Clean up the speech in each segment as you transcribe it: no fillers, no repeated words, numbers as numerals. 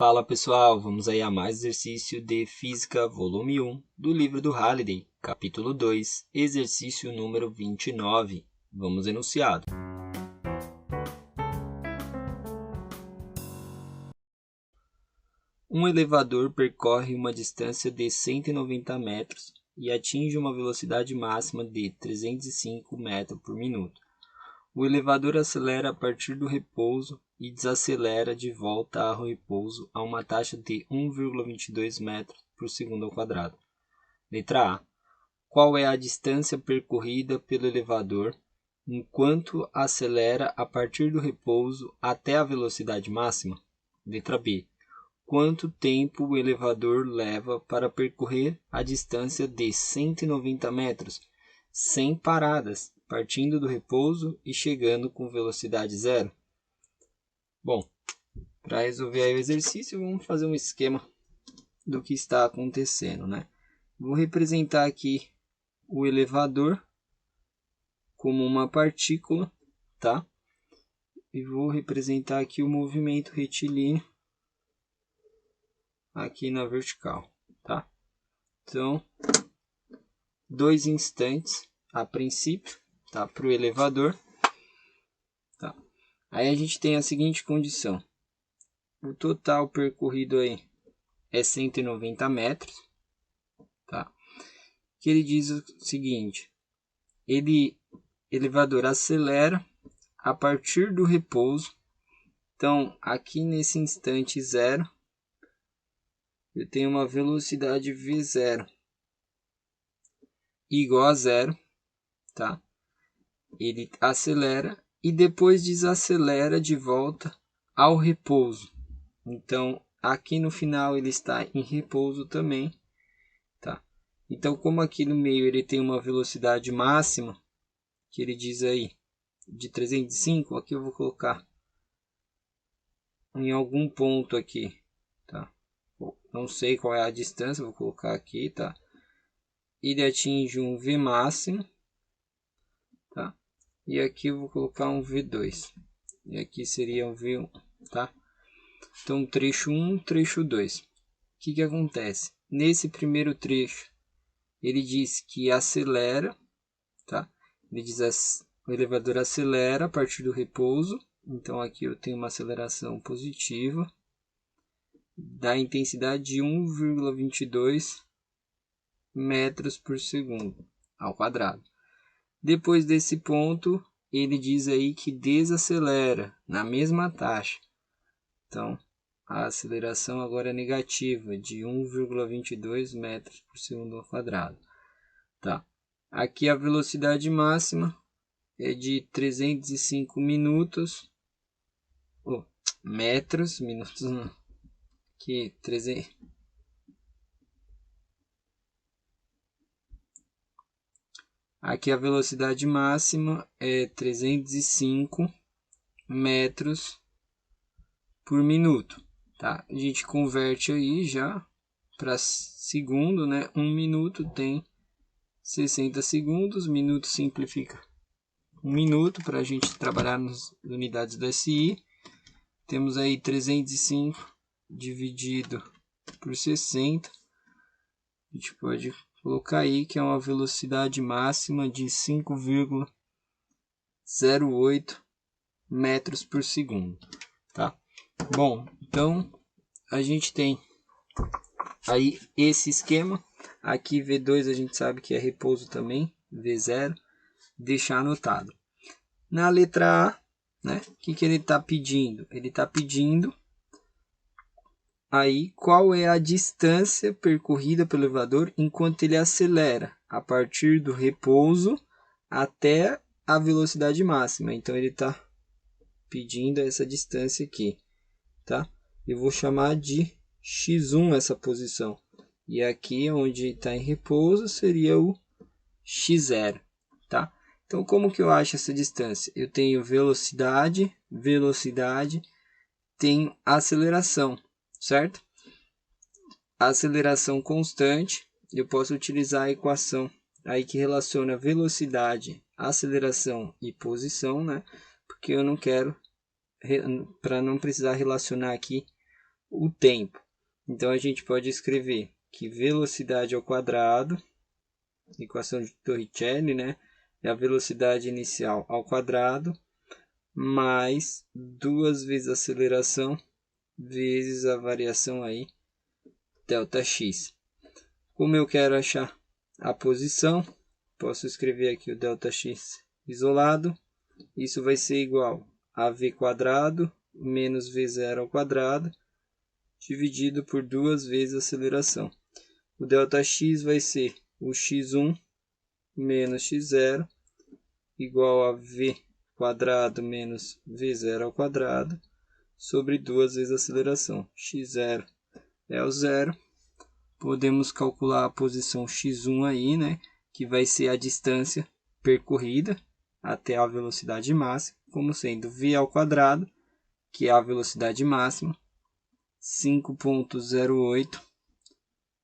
Fala pessoal, vamos aí a mais exercício de Física, volume 1, do livro do Halliday, capítulo 2, exercício número 29. Vamos enunciado. Um elevador percorre uma distância de 190 metros e atinge uma velocidade máxima de 305 metros por minuto. O elevador acelera a partir do repouso e desacelera de volta ao repouso a uma taxa de 1,22 metros por segundo ao quadrado. Letra A. Qual é a distância percorrida pelo elevador enquanto acelera a partir do repouso até a velocidade máxima? Letra B. Quanto tempo o elevador leva para percorrer a distância de 190 metros sem paradas, partindo do repouso e chegando com velocidade zero? Bom, para resolver aí o exercício, vamos fazer um esquema do que está acontecendo, né? Vou representar aqui o elevador como uma partícula, tá? E vou representar aqui o movimento retilíneo aqui na vertical, tá? Então, 2 instantes a princípio, tá? Para o elevador, tá? Aí a gente tem a seguinte condição: o total percorrido aí é 190 metros, tá? Que ele diz o seguinte: elevador acelera a partir do repouso. Então, aqui nesse instante zero, eu tenho uma velocidade v0 igual a zero, tá? Ele acelera e depois desacelera de volta ao repouso. Então, aqui no final ele está em repouso também, tá? Então, como aqui no meio ele tem uma velocidade máxima, que ele diz aí, de 305, aqui eu vou colocar em algum ponto aqui, tá? Não sei qual é a distância, vou colocar aqui, tá? Ele atinge um V máximo, tá? E aqui eu vou colocar um V2. E aqui seria um V1, tá? Então, trecho 1, trecho 2. O que acontece? Nesse primeiro trecho, ele diz que acelera, tá? Ele diz o elevador acelera a partir do repouso. Então, aqui eu tenho uma aceleração positiva da intensidade de 1,22 metros por segundo ao quadrado. Depois desse ponto, ele diz aí que desacelera na mesma taxa. Então, a aceleração agora é negativa, de 1,22 metros por segundo ao quadrado. Tá. Aqui a velocidade máxima é de 305 metros, não. Aqui, 300. Aqui a velocidade máxima é 305 metros por minuto, tá? A gente converte aí já para segundo, né? 1 minuto tem 60 segundos, minuto simplifica 1 minuto para a gente trabalhar nas unidades do SI. Temos aí 305 dividido por 60. A gente pode colocar aí que é uma velocidade máxima de 5,08 metros por segundo, tá? Bom, então a gente tem aí esse esquema. Aqui V2 a gente sabe que é repouso também, V0, deixar anotado. Na letra A, né, o que ele está pedindo? Ele está pedindo aí qual é a distância percorrida pelo elevador enquanto ele acelera a partir do repouso até a velocidade máxima. Então ele está pedindo essa distância aqui, tá? Eu vou chamar de x1 essa posição. E aqui onde está em repouso seria o x0, tá? Então como que eu acho essa distância? Eu tenho velocidade, tenho aceleração, certo? A aceleração constante, eu posso utilizar a equação aí que relaciona velocidade, aceleração e posição, né? Porque eu não quero, para não precisar relacionar aqui o tempo. Então a gente pode escrever que velocidade ao quadrado, equação de Torricelli, né? É a velocidade inicial ao quadrado, mais 2 vezes a aceleração, vezes a variação aí, ΔX. Como eu quero achar a posição, posso escrever aqui o ΔX isolado. Isso vai ser igual a v quadrado menos v0 ao quadrado, dividido por 2 vezes a aceleração. O ΔX vai ser o x1 menos x0, igual a v quadrado menos v0 ao quadrado, sobre 2 vezes a aceleração. x0 é o zero. Podemos calcular a posição x1 aí, né? Que vai ser a distância percorrida até a velocidade máxima, como sendo v ao quadrado, que é a velocidade máxima, 5,08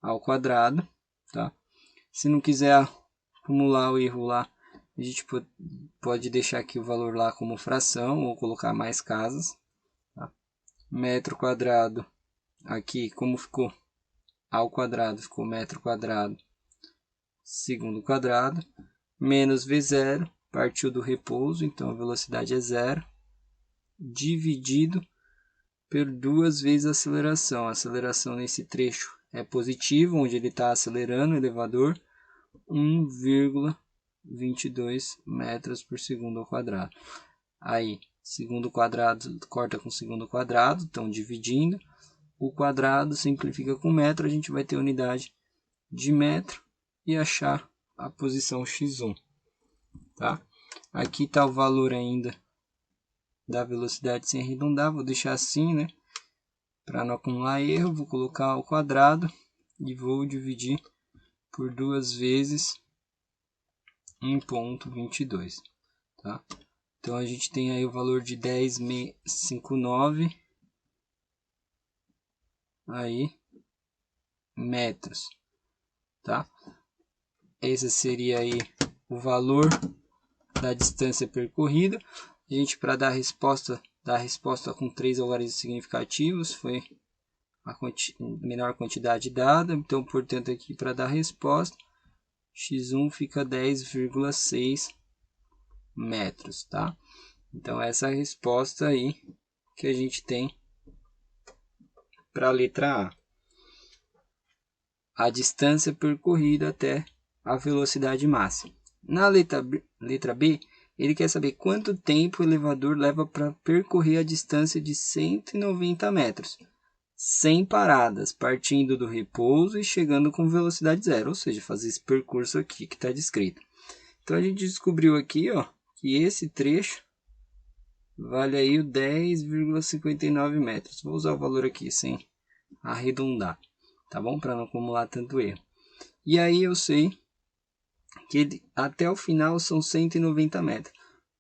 ao quadrado, tá? Se não quiser acumular o erro lá, a gente pode deixar aqui o valor lá como fração ou colocar mais casas, tá? Metro quadrado, aqui como ficou ao quadrado, ficou metro quadrado segundo quadrado, menos v0, partiu do repouso, então a velocidade é zero, dividido por 2 vezes a aceleração. A aceleração nesse trecho é positiva, onde ele está acelerando o elevador, 1,22 metros por segundo ao quadrado. Aí, segundo quadrado corta com segundo quadrado, então dividindo. O quadrado simplifica com metro, a gente vai ter unidade de metro e achar a posição x1. Tá? Aqui está o valor ainda da velocidade sem arredondar, vou deixar assim, né? Para não acumular erro, vou colocar ao quadrado e vou dividir por 2 vezes 1,22. Tá? Então a gente tem aí o valor de 10,59 aí metros, tá? Esse seria aí o valor da distância percorrida. A gente, para dar a resposta com 3 algarismos significativos, foi a menor quantidade dada. Então, portanto, aqui para dar a resposta, x1 fica 10,6 metros, tá? Então, essa é a resposta aí que a gente tem para a letra A. A distância percorrida até a velocidade máxima. Na letra B, ele quer saber quanto tempo o elevador leva para percorrer a distância de 190 metros, sem paradas, partindo do repouso e chegando com velocidade zero, ou seja, fazer esse percurso aqui que está descrito. Então a gente descobriu aqui, ó, que esse trecho vale aí o 10,59 metros. Vou usar o valor aqui sem arredondar, tá bom? Para não acumular tanto erro. E aí eu sei que até o final são 190 metros.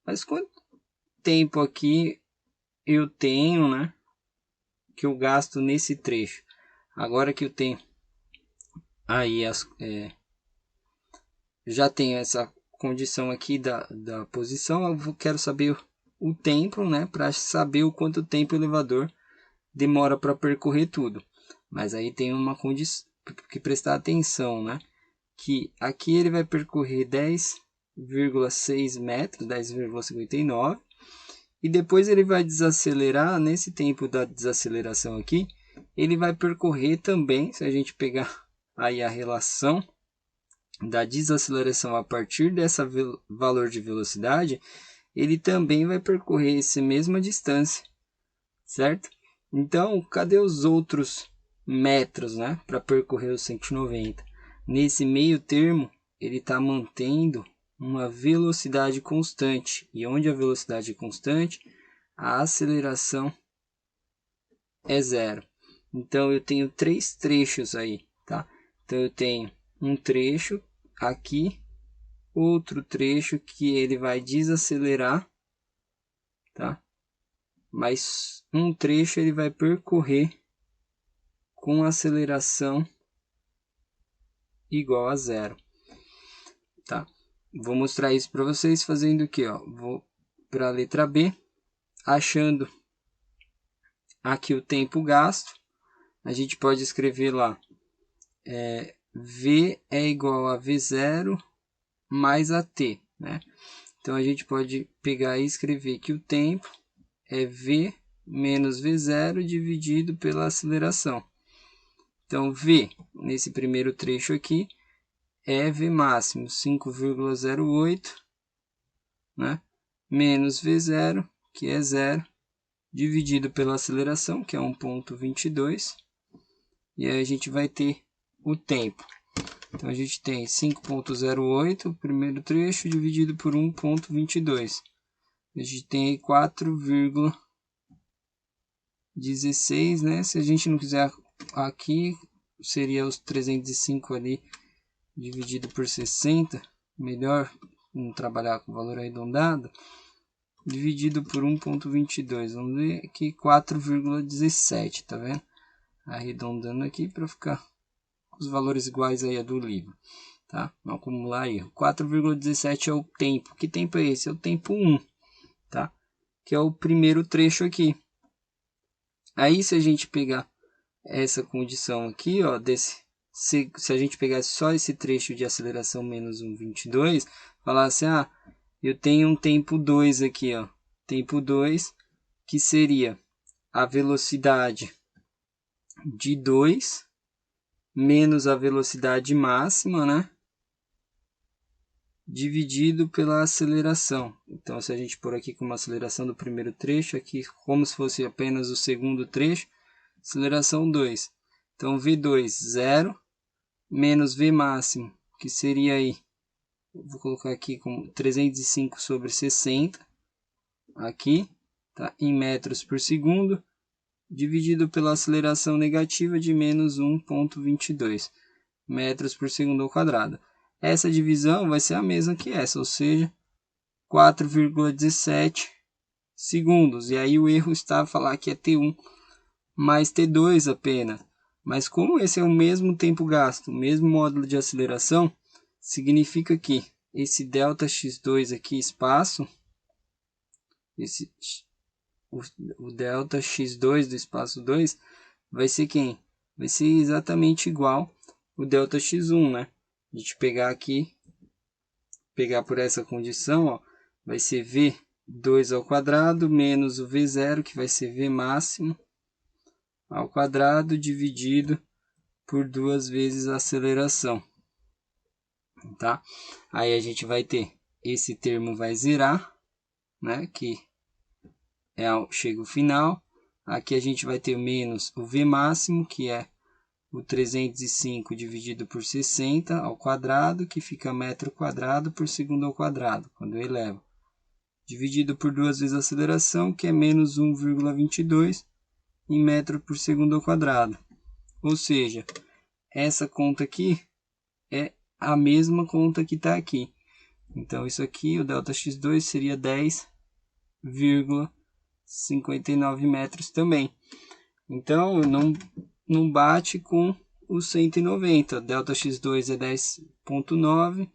Mas quanto tempo aqui eu tenho, né? Que eu gasto nesse trecho? Agora que eu tenho aí já tenho essa condição aqui da posição, eu quero saber o tempo, né? Para saber o quanto tempo o elevador demora para percorrer tudo. Mas aí tem uma condição que prestar atenção, né? Que aqui ele vai percorrer 10,6 metros, 10,59, e depois ele vai desacelerar. Nesse tempo da desaceleração aqui, ele vai percorrer também, se a gente pegar aí a relação da desaceleração a partir dessa valor de velocidade, ele também vai percorrer essa mesma distância, certo? Então, cadê os outros metros, né, para percorrer os 190? Nesse meio termo, ele está mantendo uma velocidade constante. E onde a velocidade é constante, a aceleração é zero. Então, eu tenho 3 trechos aí, tá? Então, eu tenho um trecho aqui, outro trecho que ele vai desacelerar, tá? Mas um trecho ele vai percorrer com aceleração igual a zero, tá? Vou mostrar isso para vocês fazendo o que, ó? Vou para a letra B, achando aqui o tempo gasto, a gente pode escrever lá, V é igual a V0 mais a t, né? Então, a gente pode pegar e escrever que o tempo é V menos V0 dividido pela aceleração. Então, V, nesse primeiro trecho aqui, é V máximo 5,08, né? Menos V0, que é 0, dividido pela aceleração, que é 1,22. E aí a gente vai ter o tempo. Então, a gente tem 5,08, o primeiro trecho, dividido por 1,22. A gente tem aí 4,16, né? Se a gente não quiser aqui, seria os 305 ali, dividido por 60. Melhor não trabalhar com valor arredondado. Dividido por 1,22. Vamos ver aqui, 4,17, tá vendo? Arredondando aqui para ficar os valores iguais aí a do livro, tá? Não acumular erro. 4,17 é o tempo. Que tempo é esse? É o tempo 1, tá? Que é o primeiro trecho aqui. Aí, se a gente pegar essa condição aqui, ó, se a gente pegar só esse trecho de aceleração menos 1,22, falar assim, eu tenho um tempo 2 aqui, ó. Tempo 2, que seria a velocidade de 2 menos a velocidade máxima, né? Dividido pela aceleração. Então, se a gente pôr aqui como aceleração do primeiro trecho, aqui como se fosse apenas o segundo trecho, aceleração 2. Então, V2, 0, menos V máximo, que seria aí, vou colocar aqui como 305 sobre 60, aqui, tá? Em metros por segundo, dividido pela aceleração negativa de menos 1,22 metros por segundo ao quadrado. Essa divisão vai ser a mesma que essa, ou seja, 4,17 segundos. E aí o erro está a falar que é T1 mais T2 apenas. Mas como esse é o mesmo tempo gasto, o mesmo módulo de aceleração, significa que esse ΔX2 aqui, espaço, o ΔX2 do espaço 2, vai ser quem? Vai ser exatamente igual o ΔX1, né? A gente pegar aqui, pegar por essa condição, ó, vai ser V2 ao quadrado menos o V0, que vai ser V máximo ao quadrado, dividido por 2 vezes a aceleração, tá? Aí a gente vai ter, esse termo vai zerar, né? Que chega o final. Aqui a gente vai ter menos o V máximo, que é o 305 dividido por 60 ao quadrado, que fica metro quadrado por segundo ao quadrado, quando eu elevo. Dividido por 2 vezes a aceleração, que é menos 1,22 em metro por segundo ao quadrado. Ou seja, essa conta aqui é a mesma conta que está aqui. Então, isso aqui, o ΔX2, seria 10,59 metros também. Então, não bate com o 190. ΔX2 é 10,9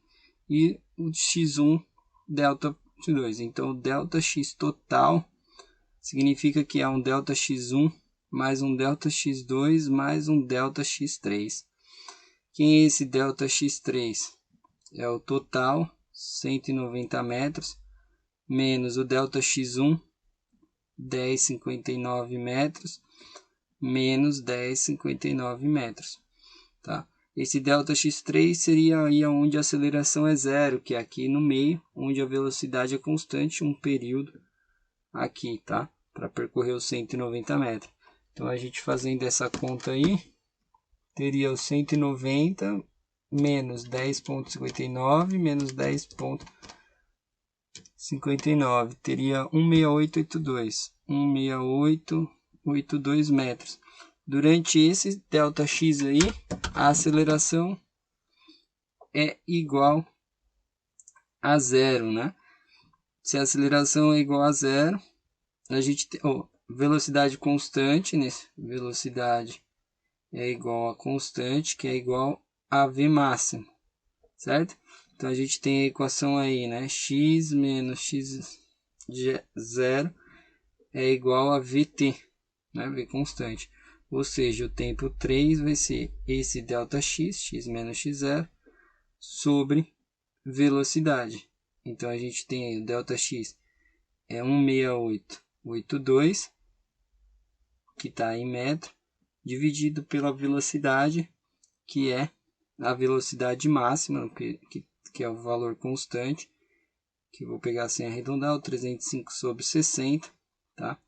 e o X1 ΔX2. Então, o ΔX total significa que é um ΔX1 mais um ΔX2 mais um ΔX3. Quem é esse ΔX3? É o total, 190 metros, menos o ΔX1, 10,59 metros, menos 10,59 metros. Tá? Esse ΔX3 seria aí onde a aceleração é zero, que é aqui no meio, onde a velocidade é constante, um período aqui, tá? Para percorrer os 190 metros. Então, a gente fazendo essa conta aí, teria os 190 menos 10,59 menos 10,59. Teria 16882. 16882 metros. Durante esse ΔX aí, a aceleração é igual a zero, né? Se a aceleração é igual a zero, a gente tem velocidade constante, né? Velocidade é igual a constante, que é igual a V máximo, certo? Então, a gente tem a equação aí, né? X menos x0 é igual a VT, né? V constante. Ou seja, o tempo 3 vai ser esse ΔX, x menos x0, sobre velocidade. Então, a gente tem aí o ΔX é 16882, que está em metro, dividido pela velocidade, que é a velocidade máxima, que é o valor constante, que eu vou pegar sem arredondar, o 305 sobre 60, tá?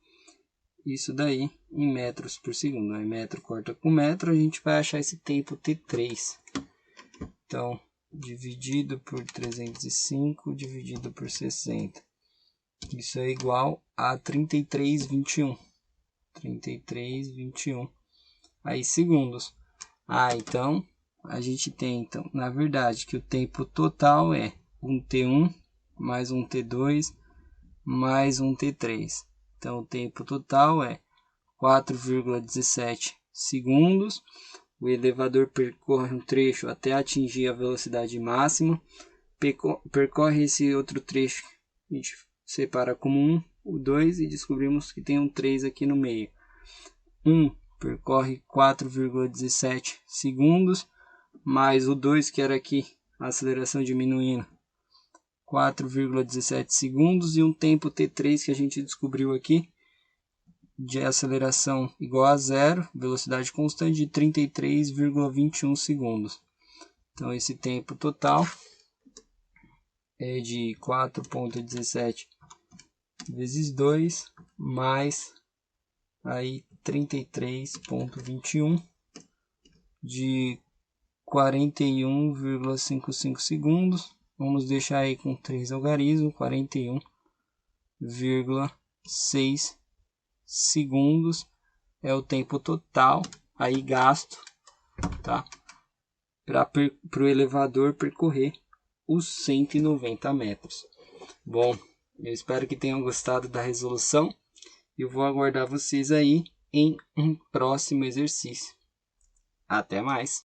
Isso daí em metros por segundo. Aí metro corta com metro, a gente vai achar esse tempo T3. Então, dividido por 305, dividido por 60. Isso é igual a 33,21. 33,21. Aí, segundos. Então, a gente tem, então, na verdade, que o tempo total é um T1 mais um T2 mais um T3. Então, o tempo total é 4,17 segundos. O elevador percorre um trecho até atingir a velocidade máxima. Percorre esse outro trecho, a gente separa como 1, o 2 e descobrimos que tem um 3 aqui no meio. 1 percorre 4,17 segundos, mais o 2 que era aqui, a aceleração diminuindo, 4,17 segundos, e um tempo T3 que a gente descobriu aqui, de aceleração igual a zero, velocidade constante de 33,21 segundos. Então, esse tempo total é de 4,17 vezes 2, mais aí 33,21 de 41,55 segundos. Vamos deixar aí com 3 algarismos, 41,6 segundos é o tempo total aí gasto, tá? Para o elevador percorrer os 190 metros. Bom, eu espero que tenham gostado da resolução. Eu vou aguardar vocês aí em um próximo exercício. Até mais!